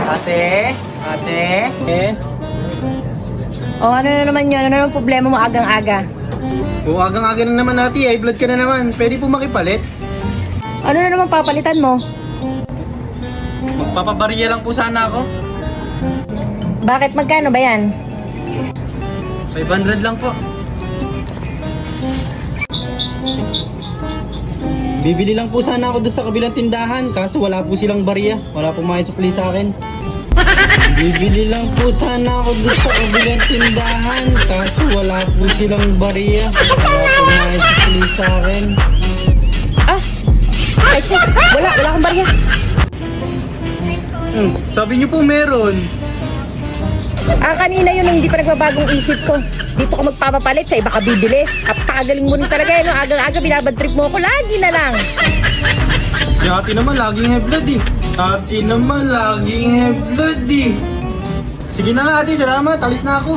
Ate? Ate? Eh? O ano na naman yun? Ano naman problema mo agang-aga? Kung agang-aga na naman ate, high blood ka na naman. Pwede po makipalit? Ano na naman papalitan mo? Magpapabariya lang po sana ako. Bakit magkano ba yan? 500 lang po. Bibili lang po sana ako doon sa kabilang tindahan, kaso wala po silang bariya. Wala po makisukli sa akin. Bibili lang po sana ako doon sa kabilang tindahan, kaso wala po silang bariya. Wala po makisukli sa akin. Ah! Ay, sis, wala akong barya. Sabi niyo po meron. Kanina yun ang hindi pa nagbabagong isip ko. Dito ko magpapapalit, sa iba ka bibili. Kapakagaling mo rin talaga, no? Agang-aga, binabadtrip mo ako. Lagi na lang. Si ate naman laging high blood eh. Ate naman laging high blood eh. Sige na nga ate, salamat. Alis na ako.